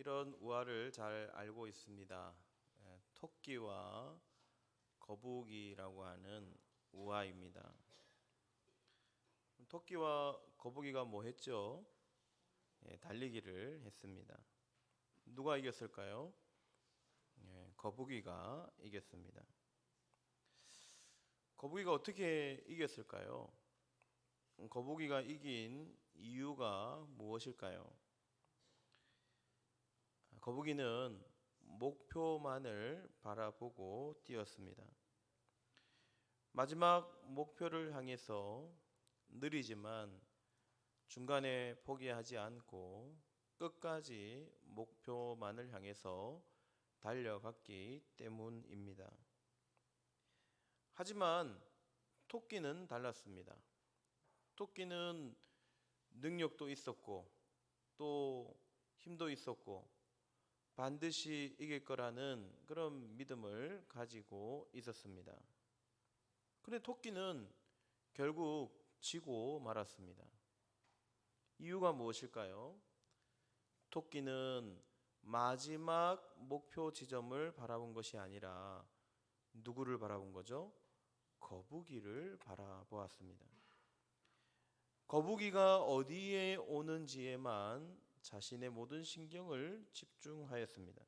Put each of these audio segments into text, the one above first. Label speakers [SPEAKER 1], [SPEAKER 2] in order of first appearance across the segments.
[SPEAKER 1] 이런 우화를 잘 알고 있습니다. 토끼와 거북이라고 하는 우화입니다. 토끼와 거북이가 뭐 했죠? 달리기를 했습니다. 누가 이겼을까요? 거북이가 이겼습니다. 거북이가 어떻게 이겼을까요? 거북이가 이긴 이유가 무엇일까요? 거북이는 목표만을 바라보고 뛰었습니다. 마지막 목표를 향해서 느리지만 중간에 포기하지 않고 끝까지 목표만을 향해서 달려갔기 때문입니다. 하지만 토끼는 달랐습니다. 토끼는 능력도 있었고 또 힘도 있었고 반드시 이길 거라는 그런 믿음을 가지고 있었습니다. 그런데 토끼는 결국 지고 말았습니다. 이유가 무엇일까요? 토끼는 마지막 목표 지점을 바라본 것이 아니라 누구를 바라본 거죠? 거북이를 바라보았습니다. 거북이가 어디에 오는지에만 자신의 모든 신경을 집중하였습니다.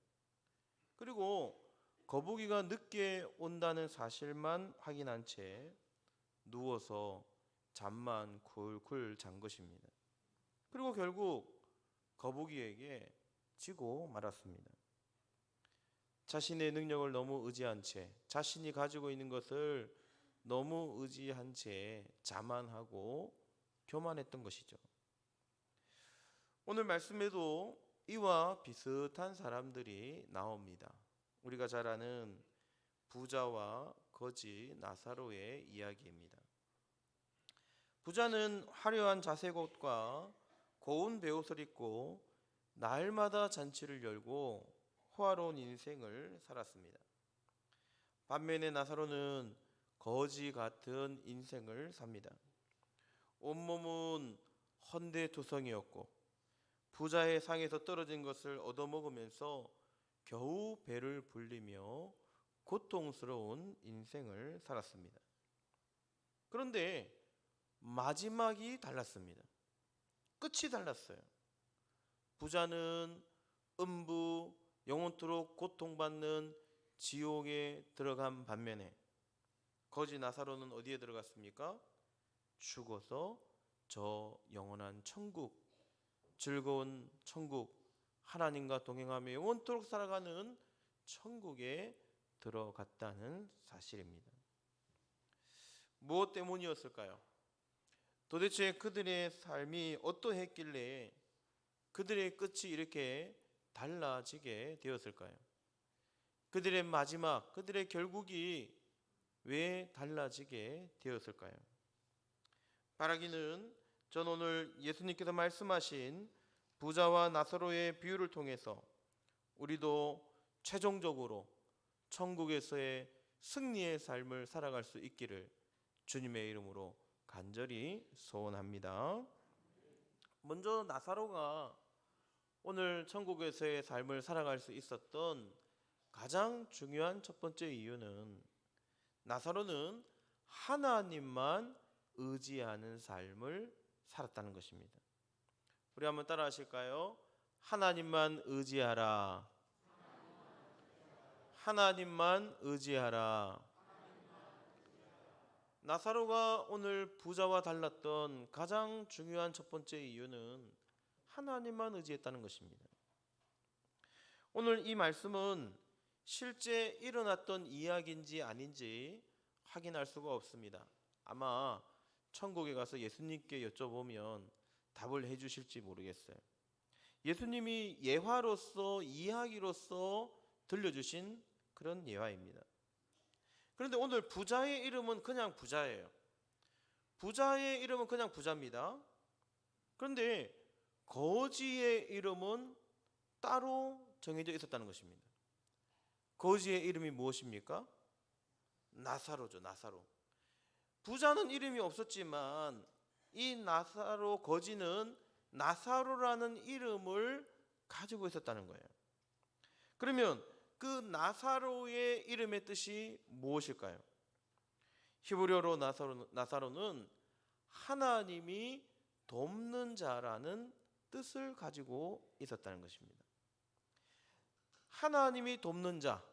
[SPEAKER 1] 그리고 거북이가 늦게 온다는 사실만 확인한 채 누워서 잠만 굴굴 잔 것입니다. 그리고 결국 거북이에게 지고 말았습니다. 자신의 능력을 너무 의지한 채, 자신이 가지고 있는 것을 너무 의지한 채 자만하고 교만했던 것이죠. 오늘 말씀에도 이와 비슷한 사람들이 나옵니다. 우리가 잘 아는 부자와 거지 나사로의 이야기입니다. 부자는 화려한 자색옷과 고운 베옷을 입고 날마다 잔치를 열고 호화로운 인생을 살았습니다. 반면에 나사로는 거지 같은 인생을 삽니다. 온몸은 헌데투성이었고 부자의 상에서 떨어진 것을 얻어먹으면서 겨우 배를 불리며 고통스러운 인생을 살았습니다. 그런데 마지막이 달랐습니다. 끝이 달랐어요. 부자는 음부 영원토록 고통받는 지옥에 들어간 반면에 거지 나사로는 어디에 들어갔습니까? 죽어서 저 영원한 천국, 즐거운 천국, 하나님과 동행하며 영원토록 살아가는 천국에 들어갔다는 사실입니다. 무엇 때문이었을까요? 도대체 그들의 삶이 어떠했길래 그들의 끝이 이렇게 달라지게 되었을까요? 그들의 마지막, 그들의 결국이 왜 달라지게 되었을까요? 바라기는 전 오늘 예수님께서 말씀하신 부자와 나사로의 비유를 통해서 우리도 최종적으로 천국에서의 승리의 삶을 살아갈 수 있기를 주님의 이름으로 간절히 소원합니다. 먼저 나사로가 오늘 천국에서의 삶을 살아갈 수 있었던 가장 중요한 첫 번째 이유는 나사로는 하나님만 의지하는 삶을 살았다는 것입니다. 우리 한번 따라 하실까요? 하나님만 의지하라. 하나님만 의지하라. 나사로가 오늘 부자와 달랐던 가장 중요한 첫 번째 이유는 하나님만 의지했다는 것입니다. 오늘 이 말씀은 실제 일어났던 이야기인지 아닌지 확인할 수가 없습니다. 아마 천국에 가서 예수님께 여쭤보면 답을 해주실지 모르겠어요. 예수님이 예화로서 이야기로서 들려주신 그런 예화입니다. 그런데 오늘 부자의 이름은 그냥 부자예요. 부자의 이름은 그냥 부자입니다. 그런데 거지의 이름은 따로 정해져 있었다는 것입니다. 거지의 이름이 무엇입니까? 나사로죠. 나사로. 부자는 이름이 없었지만 이 나사로 거지는 나사로라는 이름을 가지고 있었다는 거예요. 그러면 그 나사로의 이름의 뜻이 무엇일까요? 히브리어로 나사로는 하나님이 돕는 자라는 뜻을 가지고 있었다는 것입니다. 하나님이 돕는 자,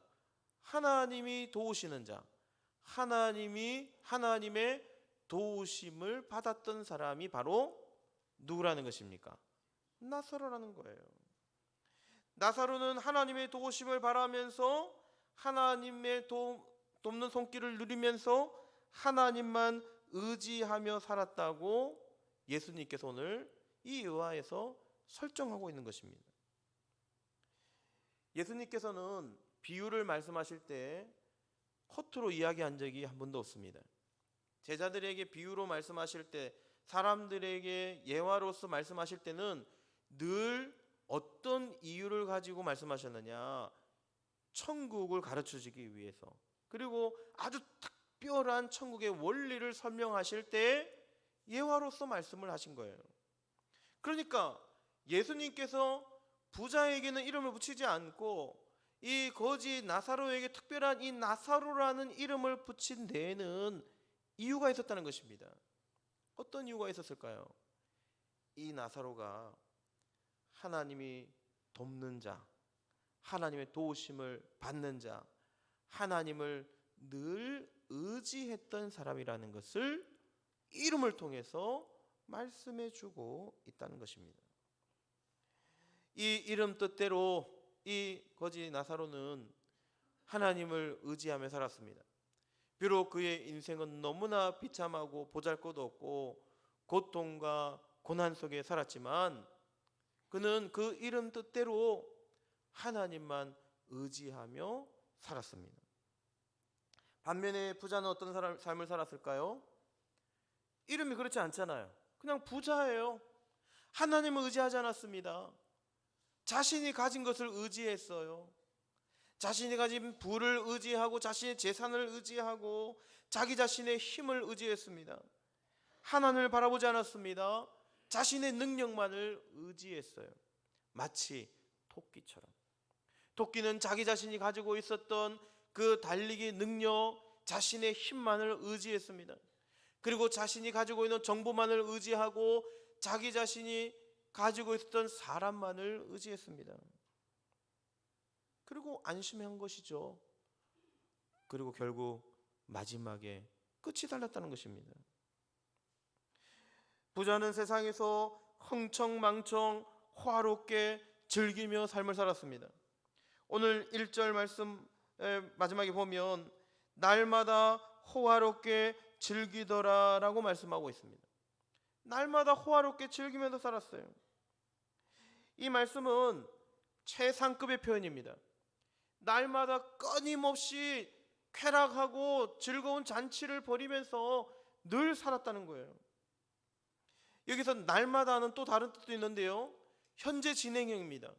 [SPEAKER 1] 하나님이 도우시는 자, 하나님의 도우심을 받았던 사람이 바로 누구라는 것입니까? 나사로라는 거예요. 나사로는 하나님의 도우심을 바라면서 하나님의 돕는 손길을 누리면서 하나님만 의지하며 살았다고 예수님께서 오늘 이 의화에서 설정하고 있는 것입니다. 예수님께서는 비유를 말씀하실 때 허투루 이야기한 적이 한 번도 없습니다. 제자들에게 비유로 말씀하실 때, 사람들에게 예화로서 말씀하실 때는 늘 어떤 이유를 가지고 말씀하셨느냐? 천국을 가르쳐주기 위해서, 그리고 아주 특별한 천국의 원리를 설명하실 때 예화로서 말씀을 하신 거예요. 그러니까 예수님께서 부자에게는 이름을 붙이지 않고 이 거지 나사로에게 특별한 이 나사로라는 이름을 붙인 데에는 이유가 있었다는 것입니다. 어떤 이유가 있었을까요? 이 나사로가 하나님이 돕는 자, 하나님의 도우심을 받는 자, 하나님을 늘 의지했던 사람이라는 것을 이름을 통해서 말씀해 주고 있다는 것입니다. 이 이름 뜻대로 이 거지 나사로는 하나님을 의지하며 살았습니다. 비록 그의 인생은 너무나 비참하고 보잘것없고 고통과 고난 속에 살았지만 그는 그 이름 뜻대로 하나님만 의지하며 살았습니다. 반면에 부자는 어떤 삶을 살았을까요? 이름이 그렇지 않잖아요. 그냥 부자예요. 하나님을 의지하지 않았습니다. 자신이 가진 것을 의지했어요. 자신이 가진 부를 의지하고 자신의 재산을 의지하고 자기 자신의 힘을 의지했습니다. 하나님을 바라보지 않았습니다. 자신의 능력만을 의지했어요. 마치 토끼처럼. 토끼는 자기 자신이 가지고 있었던 그 달리기 능력, 자신의 힘만을 의지했습니다. 그리고 자신이 가지고 있는 정보만을 의지하고 자기 자신이 가지고 있었던 사람만을 의지했습니다. 그리고 안심한 것이죠. 그리고 결국 마지막에 끝이 달렸다는 것입니다. 부자는 세상에서 흥청망청 화롭게 즐기며 삶을 살았습니다. 오늘 1절 말씀 마지막에 보면 날마다 호화롭게 즐기더라 라고 말씀하고 있습니다. 날마다 호화롭게 즐기면서 살았어요. 이 말씀은 최상급의 표현입니다. 날마다 끊임없이 쾌락하고 즐거운 잔치를 벌이면서 늘 살았다는 거예요. 여기서 날마다는 또 다른 뜻도 있는데요, 현재 진행형입니다.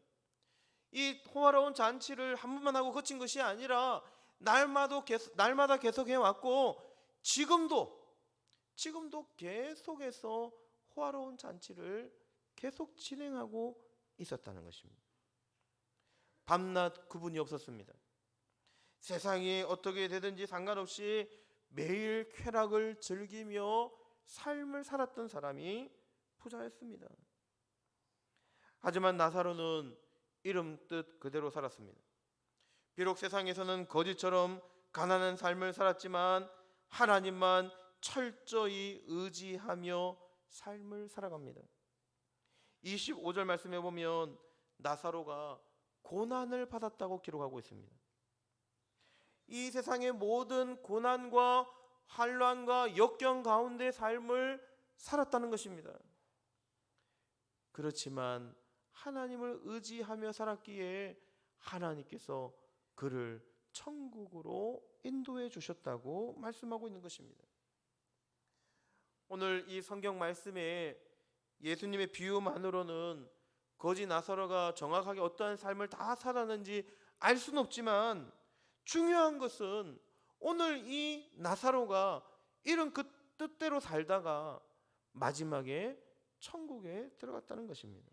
[SPEAKER 1] 이 호화로운 잔치를 한 번만 하고 그친 것이 아니라 날마다 계속 해왔고 지금도 계속해서 호화로운 잔치를 계속 진행하고 있었다는 것입니다. 밤낮 구분이 없었습니다. 세상이 어떻게 되든지 상관없이 매일 쾌락을 즐기며 삶을 살았던 사람이 부자였습니다. 하지만 나사로는 이름 뜻 그대로 살았습니다. 비록 세상에서는 거지처럼 가난한 삶을 살았지만 하나님만 철저히 의지하며 삶을 살아갑니다. 25절 말씀해 보면 나사로가 고난을 받았다고 기록하고 있습니다. 이 세상의 모든 고난과 환난과 역경 가운데 삶을 살았다는 것입니다. 그렇지만 하나님을 의지하며 살았기에 하나님께서 그를 천국으로 인도해 주셨다고 말씀하고 있는 것입니다. 오늘 이 성경 말씀에 예수님의 비유만으로는 거지 나사로가 정확하게 어떠한 삶을 다 살았는지 알 수는 없지만 중요한 것은 오늘 이 나사로가 이런 그 뜻대로 살다가 마지막에 천국에 들어갔다는 것입니다.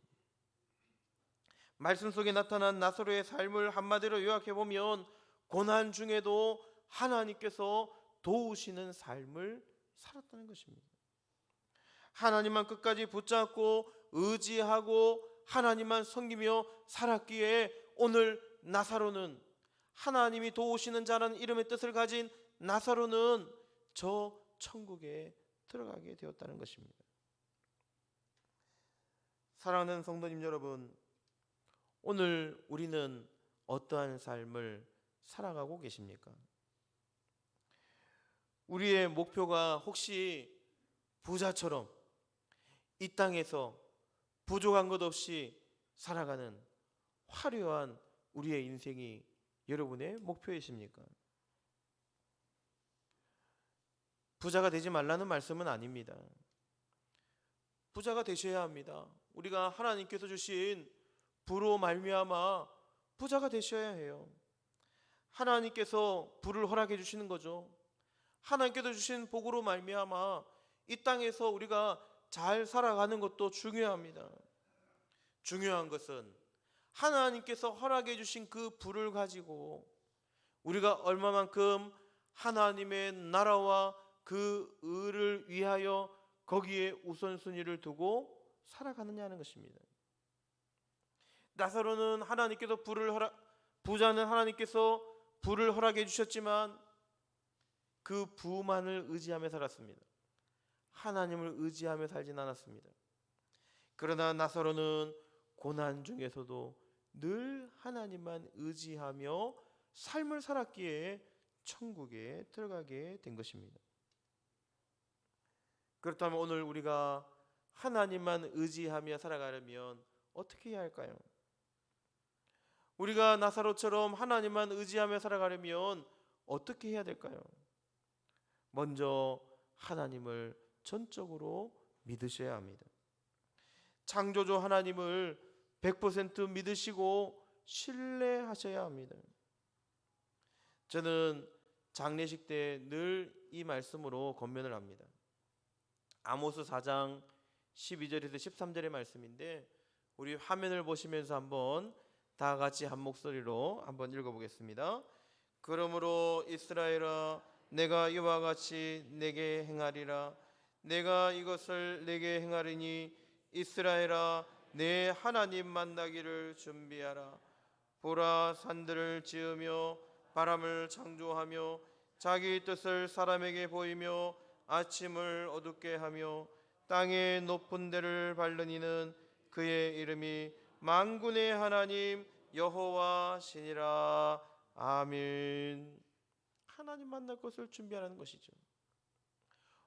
[SPEAKER 1] 말씀 속에 나타난 나사로의 삶을 한마디로 요약해 보면 고난 중에도 하나님께서 도우시는 삶을 살았다는 것입니다. 하나님만 끝까지 붙잡고 의지하고 하나님만 섬기며 살았기에 오늘 나사로는, 하나님이 도우시는 자라는 이름의 뜻을 가진 나사로는 저 천국에 들어가게 되었다는 것입니다. 사랑하는 성도님 여러분, 오늘 우리는 어떠한 삶을 살아가고 계십니까? 우리의 목표가 혹시 부자처럼 이 땅에서 부족한 것 없이 살아가는 화려한 우리의 인생이 여러분의 목표이십니까? 부자가 되지 말라는 말씀은 아닙니다. 부자가 되셔야 합니다. 우리가 하나님께서 주신 부로 말미암아 부자가 되셔야 해요. 하나님께서 부를 허락해 주시는 거죠. 하나님께서 주신 복으로 말미암아 이 땅에서 우리가 잘 살아가는 것도 중요합니다. 중요한 것은 하나님께서 허락해 주신 그 부를 가지고 우리가 얼마만큼 하나님의 나라와 그 의를 위하여 거기에 우선순위를 두고 살아가느냐는 것입니다. 나사로는 하나님께서 부자는 하나님께서 부를 허락해 주셨지만 그 부만을 의지하며 살았습니다. 하나님을 의지하며 살진 않았습니다. 그러나 나사로는 고난 중에서도 늘 하나님만 의지하며 삶을 살았기에 천국에 들어가게 된 것입니다. 그렇다면 오늘 우리가 하나님만 의지하며 살아가려면 어떻게 해야 할까요? 우리가 나사로처럼 하나님만 의지하며 살아가려면 어떻게 해야 될까요? 먼저 하나님을 전적으로 믿으셔야 합니다. 창조주 하나님을 100% 믿으시고 신뢰하셔야 합니다. 저는 장례식 때 늘 이 말씀으로 권면을 합니다. 아모스 4장 12절에서 13절의 말씀인데 우리 화면을 보시면서 한번 다 같이 한 목소리로 한번 읽어보겠습니다. 그러므로 이스라엘아, 내가 이와 같이 내게 행하리라. 내가 이것을 내게 행하리니 이스라엘아, 내 하나님 만나기를 준비하라. 보라, 산들을 지으며 바람을 창조하며 자기 뜻을 사람에게 보이며 아침을 어둡게 하며 땅의 높은 데를 밟는 이는 그의 이름이 만군의 하나님 여호와시니라. 아멘. 하나님 만날 것을 준비하라는 것이죠.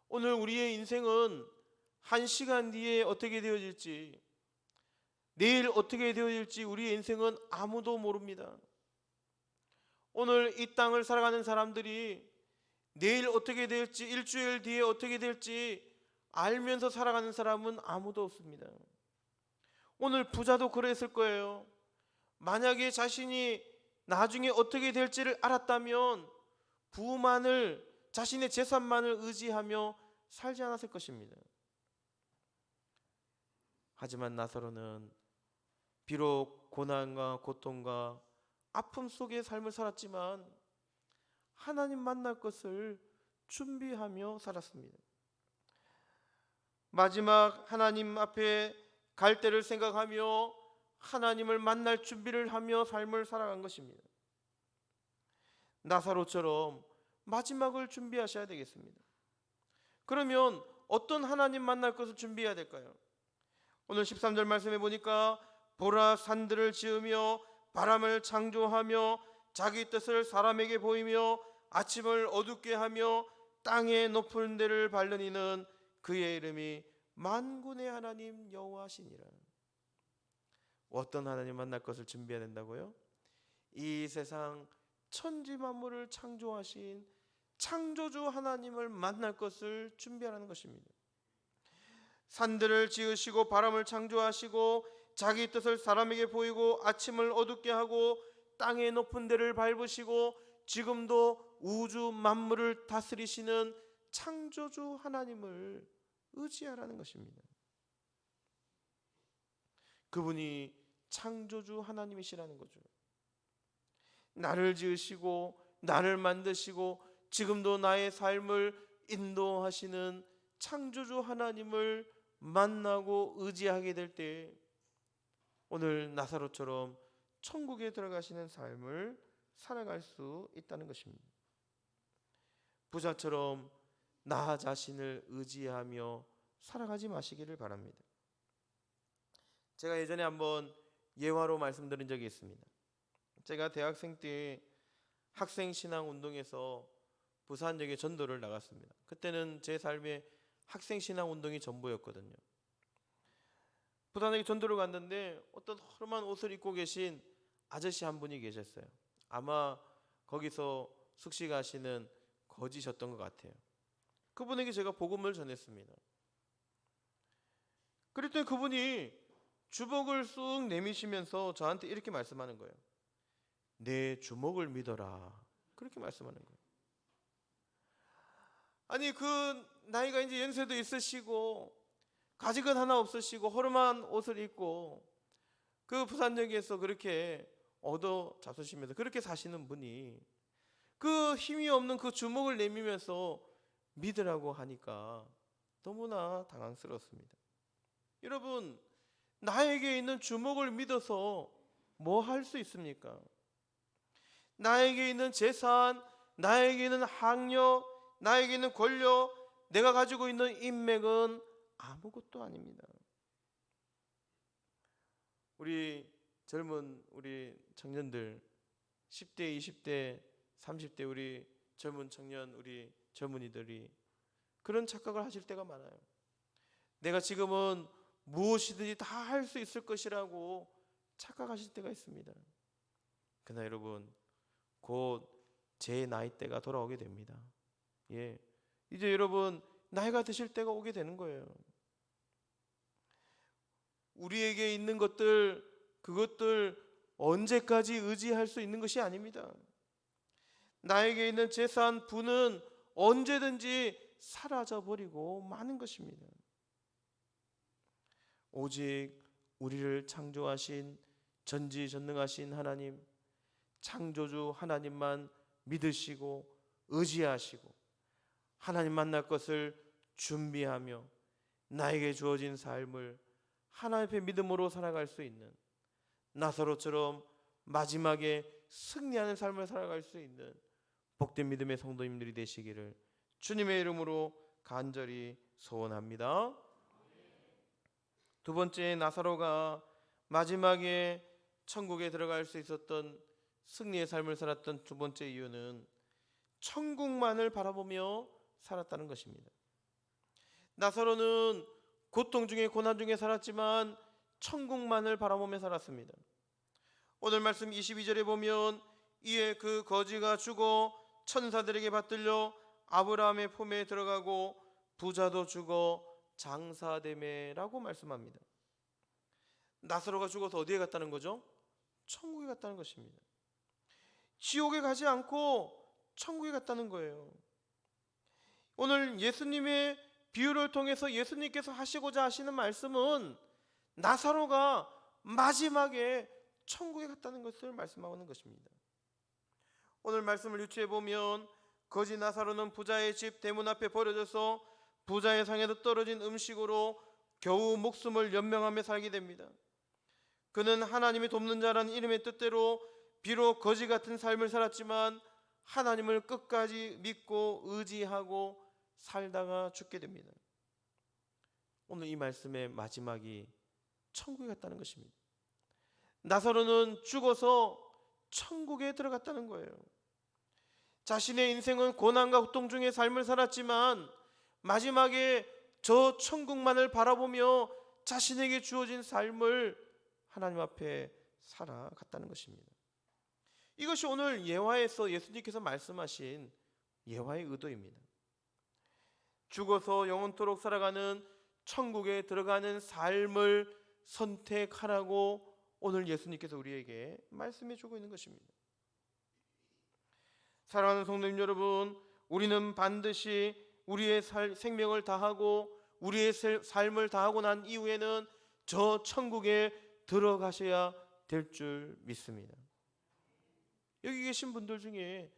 [SPEAKER 1] 오늘 우리의 인생은 한 시간 뒤에 어떻게 되어질지, 내일 어떻게 되어질지 우리의 인생은 아무도 모릅니다. 오늘 이 땅을 살아가는 사람들이 내일 어떻게 될지, 일주일 뒤에 어떻게 될지 알면서 살아가는 사람은 아무도 없습니다. 오늘 부자도 그랬을 거예요. 만약에 자신이 나중에 어떻게 될지를 알았다면 부만을, 자신의 재산만을 의지하며 살지 않았을 것입니다. 하지만 나사로는 비록 고난과 고통과 아픔 속의 삶을 살았지만 하나님 만날 것을 준비하며 살았습니다. 마지막 하나님 앞에 갈 때를 생각하며 하나님을 만날 준비를 하며 삶을 살아간 것입니다. 나사로처럼 마지막을 준비하셔야 되겠습니다. 그러면 어떤 하나님 만날 것을 준비해야 될까요? 오늘 13절 말씀해 보니까 보라, 산들을 지으며 바람을 창조하며 자기 뜻을 사람에게 보이며 아침을 어둡게 하며 땅의 높은 데를 밟는 이는 그의 이름이 만군의 하나님 여호와시니라. 어떤 하나님 만날 것을 준비해야 된다고요? 이 세상 천지 만물을 창조하신 창조주 하나님을 만날 것을 준비하라는 것입니다. 산들을 지으시고 바람을 창조하시고 자기 뜻을 사람에게 보이고 아침을 어둡게 하고 땅의 높은 데를 밟으시고 지금도 우주 만물을 다스리시는 창조주 하나님을 의지하라는 것입니다. 그분이 창조주 하나님이시라는 거죠. 나를 지으시고 나를 만드시고 지금도 나의 삶을 인도하시는 창조주 하나님을 만나고 의지하게 될 때 오늘 나사로처럼 천국에 들어가시는 삶을 살아갈 수 있다는 것입니다. 부자처럼 나 자신을 의지하며 살아가지 마시기를 바랍니다. 제가 예전에 한번 예화로 말씀드린 적이 있습니다. 제가 대학생 때 학생 신앙 운동에서 부산역에 전도를 나갔습니다. 그때는 제 삶에 학생 신앙 운동이 전부였거든요. 부산역에 전도를 갔는데 어떤 허름한 옷을 입고 계신 아저씨 한 분이 계셨어요. 아마 거기서 숙식하시는 거지셨던 것 같아요. 그분에게 제가 복음을 전했습니다. 그랬더니 그분이 주먹을 쑥 내미시면서 저한테 이렇게 말씀하는 거예요. 내 주먹을 믿어라. 그렇게 말씀하는 거예요. 아니 그 나이가 이제 연세도 있으시고 가직은 하나 없으시고 허름한 옷을 입고 그 부산역에서 그렇게 얻어 잡수시면서 그렇게 사시는 분이 그 힘이 없는 그 주먹을 내밀면서 믿으라고 하니까 너무나 당황스럽습니다. 여러분, 나에게 있는 주먹을 믿어서 뭐 할 수 있습니까? 나에게 있는 재산, 나에게 있는 학력, 나에게 있는 권력, 내가 가지고 있는 인맥은 아무것도 아닙니다. 우리 젊은 우리 청년들 10대, 20대, 30대 우리 젊은 청년, 우리 젊은이들이 그런 착각을 하실 때가 많아요. 내가 지금은 무엇이든지 다 할 수 있을 것이라고 착각하실 때가 있습니다. 그러나 여러분, 곧 제 나이대가 돌아오게 됩니다. 이제 여러분 나이가 드실 때가 오게 되는 거예요. 우리에게 있는 것들, 그것들 언제까지 의지할 수 있는 것이 아닙니다. 나에게 있는 재산, 부는 언제든지 사라져버리고 마는 것입니다. 오직 우리를 창조하신 전지전능하신 하나님, 창조주 하나님만 믿으시고 의지하시고 하나님 만날 것을 준비하며 나에게 주어진 삶을 하나님 앞에 믿음으로 살아갈 수 있는 나사로처럼 마지막에 승리하는 삶을 살아갈 수 있는 복된 믿음의 성도님들이 되시기를 주님의 이름으로 간절히 소원합니다. 두 번째, 나사로가 마지막에 천국에 들어갈 수 있었던 승리의 삶을 살았던 두 번째 이유는 천국만을 바라보며 살았다는 것입니다. 나사로는 고통 중에 고난 중에 살았지만 천국만을 바라보며 살았습니다. 오늘 말씀 22절에 보면 이에 그 거지가 죽어 천사들에게 받들려 아브라함의 품에 들어가고 부자도 죽어 장사되매라고 말씀합니다. 나사로가 죽어서 어디에 갔다는 거죠? 천국에 갔다는 것입니다. 지옥에 가지 않고 천국에 갔다는 거예요. 오늘 예수님의 비유를 통해서 예수님께서 하시고자 하시는 말씀은 나사로가 마지막에 천국에 갔다는 것을 말씀하는 것입니다. 오늘 말씀을 유추해 보면 거지 나사로는 부자의 집 대문 앞에 버려져서 부자의 상에서 떨어진 음식으로 겨우 목숨을 연명하며 살게 됩니다. 그는 하나님이 돕는 자라는 이름의 뜻대로 비록 거지 같은 삶을 살았지만 하나님을 끝까지 믿고 의지하고 살다가 죽게 됩니다. 오늘 이 말씀의 마지막이 천국에 갔다는 것입니다. 나사로는 죽어서 천국에 들어갔다는 거예요. 자신의 인생은 고난과 고통 중에 삶을 살았지만 마지막에 저 천국만을 바라보며 자신에게 주어진 삶을 하나님 앞에 살아갔다는 것입니다. 이것이 오늘 예화에서 예수님께서 말씀하신 예화의 의도입니다. 죽어서 영원토록 살아가는 천국에 들어가는 삶을 선택하라고 오늘 예수님께서 우리에게 말씀해 주고 있는 것입니다. 사랑하는 성도님 여러분, 우리는 반드시 우리의 생명을 다하고 우리의 삶을 다하고 난 이후에는 저 천국에 들어가셔야 될 줄 믿습니다. 여기 계신 분들 중에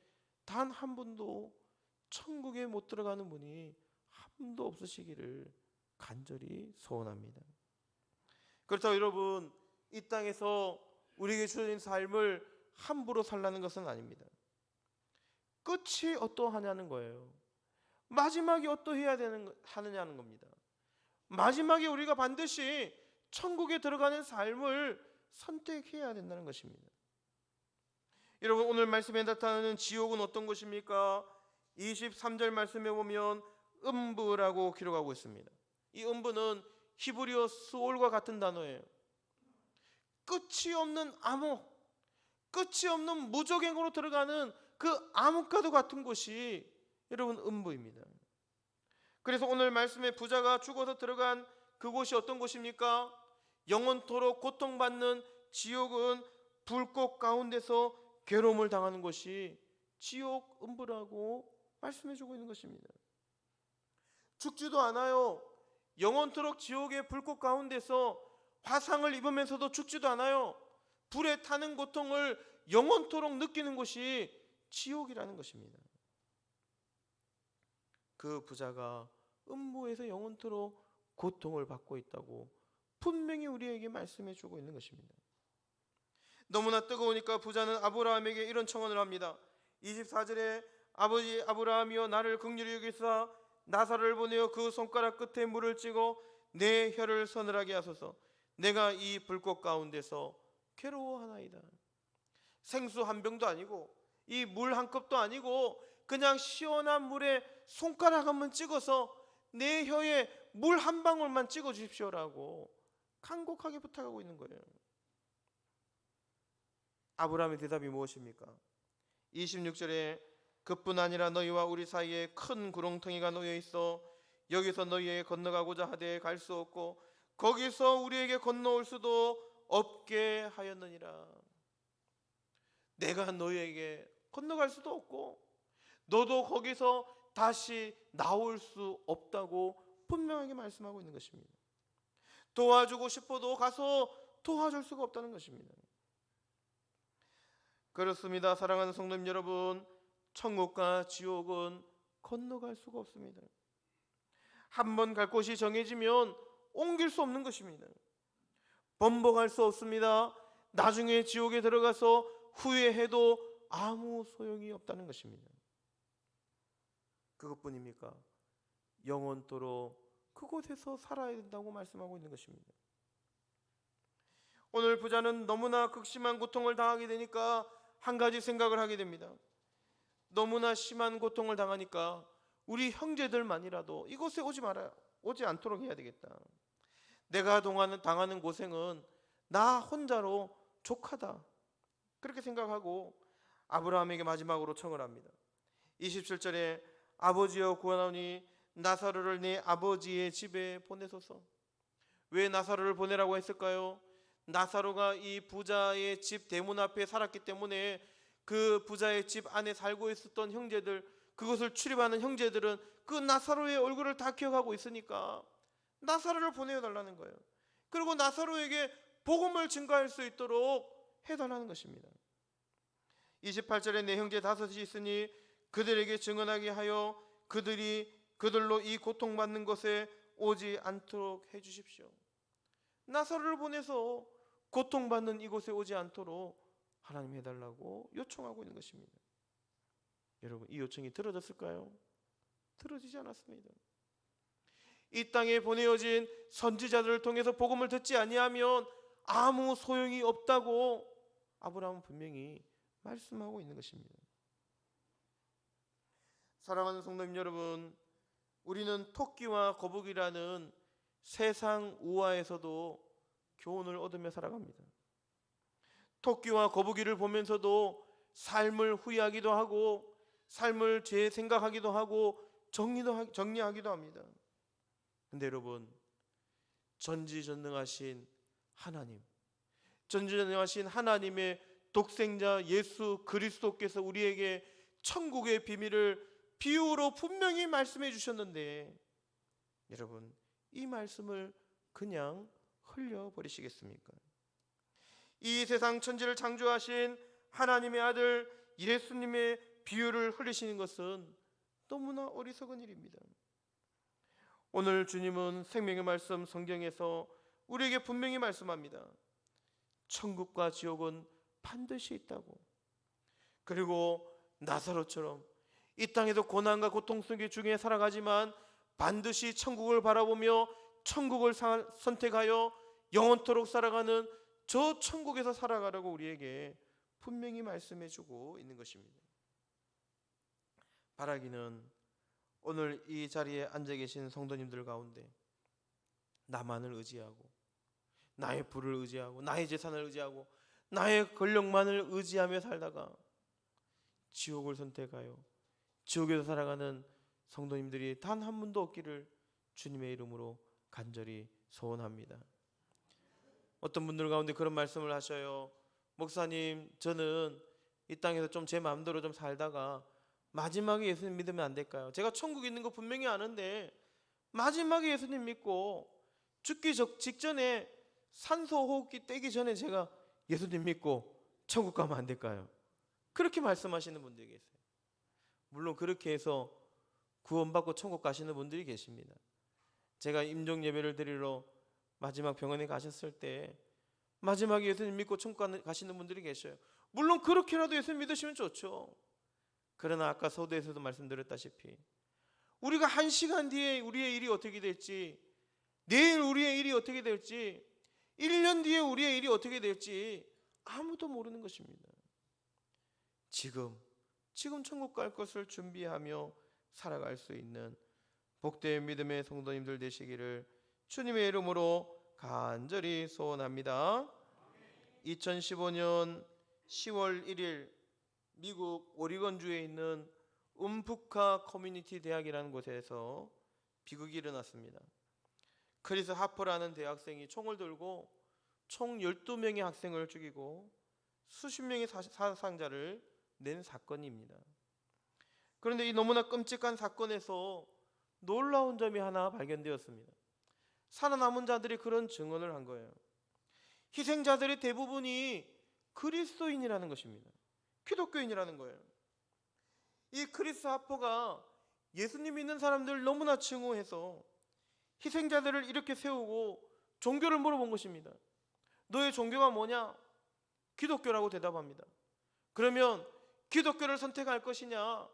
[SPEAKER 1] 단 한 분도 천국에 못 들어가는 분이 한 분도 없으시기를 간절히 소원합니다. 그렇다고 여러분, 이 땅에서 우리에게 주어진 삶을 함부로 살라는 것은 아닙니다. 끝이 어떠하냐는 거예요. 마지막이 어떠해야 하느냐는 겁니다. 마지막에 우리가 반드시 천국에 들어가는 삶을 선택해야 된다는 것입니다. 여러분, 오늘 말씀에 나타나는 지옥은 어떤 것입니까? 23절 말씀에 보면 음부라고 기록하고 있습니다. 이 음부는 히브리어 스올과 같은 단어예요. 끝이 없는 암흑, 끝이 없는 무저갱으로 들어가는 그 암흑과도 같은 곳이 여러분 음부입니다. 그래서 오늘 말씀에 부자가 죽어서 들어간 그곳이 어떤 곳입니까? 영원토록 고통받는 지옥은 불꽃 가운데서 괴로움을 당하는 것이 지옥 음부라고 말씀해주고 있는 것입니다. 죽지도 않아요. 영원토록 지옥의 불꽃 가운데서 화상을 입으면서도 죽지도 않아요. 불에 타는 고통을 영원토록 느끼는 것이 지옥이라는 것입니다. 그 부자가 음부에서 영원토록 고통을 받고 있다고 분명히 우리에게 말씀해주고 있는 것입니다. 너무나 뜨거우니까 부자는 아브라함에게 이런 청원을 합니다. 24절에 아버지 아브라함이여, 나를 긍휼히 여기사 나사로를 보내어 그 손가락 끝에 물을 찌고 내 혀를 서늘하게 하소서. 내가 이 불꽃 가운데서 괴로워하나이다. 생수 한 병도 아니고 이 물 한 컵도 아니고 그냥 시원한 물에 손가락 한번 찍어서 내 혀에 물 한 방울만 찍어 주십시오라고 간곡하게 부탁하고 있는 거예요. 아브라함의 대답이 무엇입니까? 26절에 그뿐 아니라 너희와 우리 사이에 큰 구렁텅이가 놓여 있어 여기서 너희에게 건너가고자 하되 갈 수 없고 거기서 우리에게 건너올 수도 없게 하였느니라. 내가 너희에게 건너갈 수도 없고 너도 거기서 다시 나올 수 없다고 분명하게 말씀하고 있는 것입니다. 도와주고 싶어도 가서 도와줄 수가 없다는 것입니다. 그렇습니다. 사랑하는 성도님 여러분, 천국과 지옥은 건너갈 수가 없습니다. 한번 갈 곳이 정해지면 옮길 수 없는 것입니다. 번복할 수 없습니다. 나중에 지옥에 들어가서 후회해도 아무 소용이 없다는 것입니다. 그것뿐입니까? 영원토록 그곳에서 살아야 된다고 말씀하고 있는 것입니다. 오늘 부자는 너무나 극심한 고통을 당하게 되니까 한 가지 생각을 하게 됩니다. 너무나 심한 고통을 당하니까 우리 형제들만이라도 이곳에 오지 않도록 해야 되겠다. 내가 당하는 고생은 나 혼자로 족하다. 그렇게 생각하고 아브라함에게 마지막으로 청을 합니다. 27절에 아버지여 구하노니 나사로를 내 아버지의 집에 보내소서. 왜 나사로를 보내라고 했을까요? 나사로가 이 부자의 집 대문 앞에 살았기 때문에 그 부자의 집 안에 살고 있었던 형제들, 그것을 출입하는 형제들은 그 나사로의 얼굴을 다 기억하고 있으니까 나사로를 보내달라는 거예요. 그리고 나사로에게 복음을 증거할 수 있도록 해달라는 것입니다. 28절에 내 형제 다섯이 있으니 그들에게 증언하게 하여 그들로 이 고통받는 것에 오지 않도록 해주십시오. 나사로를 보내서 고통받는 이곳에 오지 않도록 하나님 해달라고 요청하고 있는 것입니다. 여러분, 이 요청이 들어졌을까요? 들어지지 않았습니다. 이 땅에 보내어진 선지자들을 통해서 복음을 듣지 아니하면 아무 소용이 없다고 아브라함은 분명히 말씀하고 있는 것입니다. 사랑하는 성도님 여러분, 우리는 토끼와 거북이라는 세상 우화에서도 교훈을 얻으며 살아갑니다. 토끼와 거북이를 보면서도 삶을 후회하기도 하고 삶을 재생각하기도 하고 정리하기도 합니다. 근데 여러분, 전지전능하신 하나님의 독생자 예수 그리스도께서 우리에게 천국의 비밀을 비유로 분명히 말씀해 주셨는데 여러분, 이 말씀을 그냥 흘려버리시겠습니까? 이 세상 천지를 창조하신 하나님의 아들 예수님의 비유를 흘리시는 것은 너무나 어리석은 일입니다. 오늘 주님은 생명의 말씀 성경에서 우리에게 분명히 말씀합니다. 천국과 지옥은 반드시 있다고. 그리고 나사로처럼 이 땅에서 고난과 고통 중에 살아가지만 반드시 천국을 바라보며 천국을 선택하여 영원토록 살아가는 저 천국에서 살아가라고 우리에게 분명히 말씀해 주고 있는 것입니다. 바라기는 오늘 이 자리에 앉아 계신 성도님들 가운데 나만을 의지하고 나의 부를 의지하고 나의 재산을 의지하고 나의 권력만을 의지하며 살다가 지옥을 선택하여 지옥에서 살아가는 성도님들이 단 한 분도 없기를 주님의 이름으로 간절히 소원합니다. 어떤 분들 가운데 그런 말씀을 하셔요. 목사님, 저는 이 땅에서 좀 제 마음대로 좀 살다가 마지막에 예수님 믿으면 안 될까요? 제가 천국 있는 거 분명히 아는데 마지막에 예수님 믿고 죽기 직전에 산소 호흡기 떼기 전에 제가 예수님 믿고 천국 가면 안 될까요? 그렇게 말씀하시는 분들이 계세요. 물론 그렇게 해서 구원받고 천국 가시는 분들이 계십니다. 제가 임종 예배를 드리러 마지막 병원에 가셨을 때 마지막에 예수님 믿고 천국 가시는 분들이 계셔요. 물론 그렇게라도 예수님 믿으시면 좋죠. 그러나 아까 서두에서도 말씀드렸다시피 우리가 1시간 뒤에 우리의 일이 어떻게 될지, 내일 우리의 일이 어떻게 될지, 1년 뒤에 우리의 일이 어떻게 될지 아무도 모르는 것입니다. 지금 천국 갈 것을 준비하며 살아갈 수 있는 복된 믿음의 성도님들 되시기를 주님의 이름으로 간절히 소원합니다. 2015년 10월 1일 미국 오리건주에 있는 움푸카 커뮤니티 대학이라는 곳에서 비극이 일어났습니다. 크리스 하퍼라는 대학생이 총을 들고 총 12명의 학생을 죽이고 수십 명의 사상자를 낸 사건입니다. 그런데 이 너무나 끔찍한 사건에서 놀라운 점이 하나 발견되었습니다. 살아남은 자들이 그런 증언을 한 거예요. 희생자들의 대부분이 그리스도인이라는 것입니다. 기독교인이라는 거예요. 이 크리스 하퍼가 예수님 믿는 사람들 너무나 증오해서 희생자들을 이렇게 세우고 종교를 물어본 것입니다. 너의 종교가 뭐냐? 기독교라고 대답합니다. 그러면 기독교를 선택할 것이냐?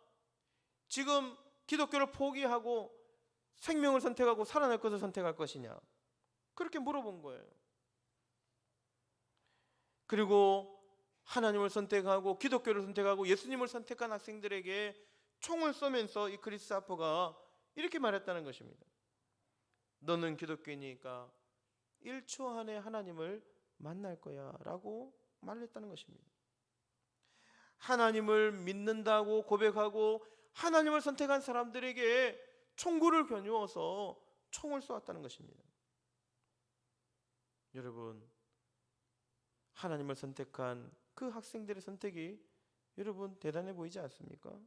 [SPEAKER 1] 지금 기독교를 포기하고 생명을 선택하고 살아날 것을 선택할 것이냐? 그렇게 물어본 거예요. 그리고 하나님을 선택하고 기독교를 선택하고 예수님을 선택한 학생들에게 총을 쏘면서 이 크리스 하퍼가 이렇게 말했다는 것입니다. 너는 기독교이니까 1초 안에 하나님을 만날 거야 라고 말했다는 것입니다. 하나님을 믿는다고 고백하고 하나님을 선택한 사람들에게 총구를 겨누어서 총을 쏘았다는 것입니다. 여러분, 하나님을 선택한 그 학생들의 선택이 여러분 대단해 보이지 않습니까?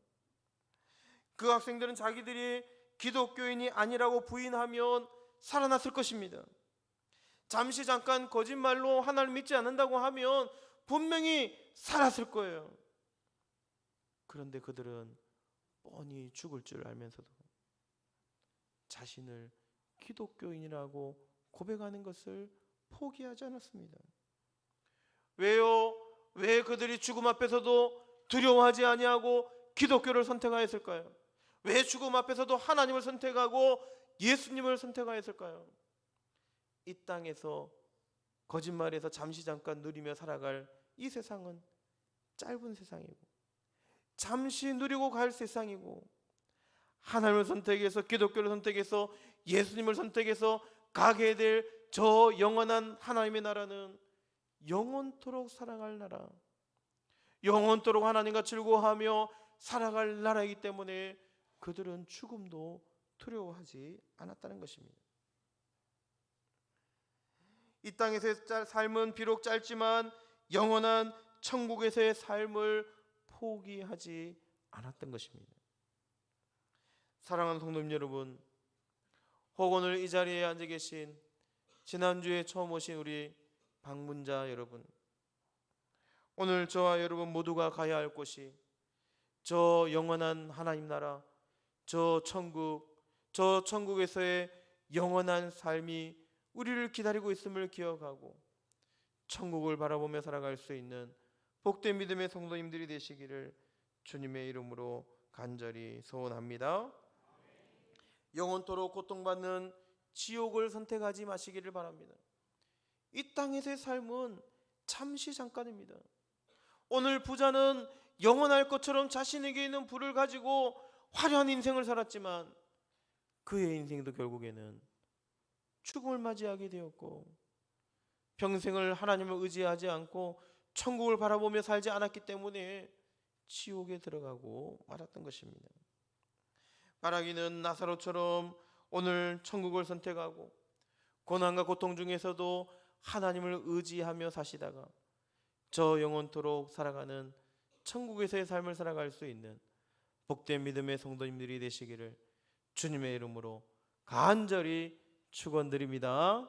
[SPEAKER 1] 그 학생들은 자기들이 기독교인이 아니라고 부인하면 살아났을 것입니다. 잠시 잠깐 거짓말로 하나님을 믿지 않는다고 하면 분명히 살았을 거예요. 그런데 그들은 뻔히 죽을 줄 알면서도 자신을 기독교인이라고 고백하는 것을 포기하지 않았습니다. 왜요? 왜 그들이 죽음 앞에서도 두려워하지 아니하고 기독교를 선택하였을까요? 왜 죽음 앞에서도 하나님을 선택하고 예수님을 선택하였을까요? 이 땅에서 거짓말에서 잠시 잠깐 누리며 살아갈 이 세상은 짧은 세상이고 잠시 누리고 갈 세상이고 하나님을 선택해서 기독교를 선택해서 예수님을 선택해서 가게 될 저 영원한 하나님의 나라는 영원토록 살아갈 나라, 영원토록 하나님과 즐거워하며 살아갈 나라이기 때문에 그들은 죽음도 두려워하지 않았다는 것입니다. 이 땅에서의 삶은 비록 짧지만 영원한 천국에서의 삶을 포기하지 않았던 것입니다. 사랑하는 성도님 여러분, 혹 오늘 이 자리에 앉아 계신 지난주에 처음 오신 우리 방문자 여러분, 오늘 저와 여러분 모두가 가야 할 곳이 저 영원한 하나님 나라, 저 천국에서의 영원한 삶이 우리를 기다리고 있음을 기억하고 천국을 바라보며 살아갈 수 있는 복된 믿음의 성도님들이 되시기를 주님의 이름으로 간절히 소원합니다. 영원토록 고통받는 지옥을 선택하지 마시기를 바랍니다. 이 땅에서의 삶은 잠시 잠깐입니다. 오늘 부자는 영원할 것처럼 자신에게 있는 부를 가지고 화려한 인생을 살았지만 그의 인생도 결국에는 죽음을 맞이하게 되었고 평생을 하나님을 의지하지 않고 천국을 바라보며 살지 않았기 때문에 지옥에 들어가고 말았던 것입니다. 바라기는 나사로처럼 오늘 천국을 선택하고 고난과 고통 중에서도 하나님을 의지하며 사시다가 저 영원토록 살아가는 천국에서의 삶을 살아갈 수 있는 복된 믿음의 성도님들이 되시기를 주님의 이름으로 간절히 축원드립니다.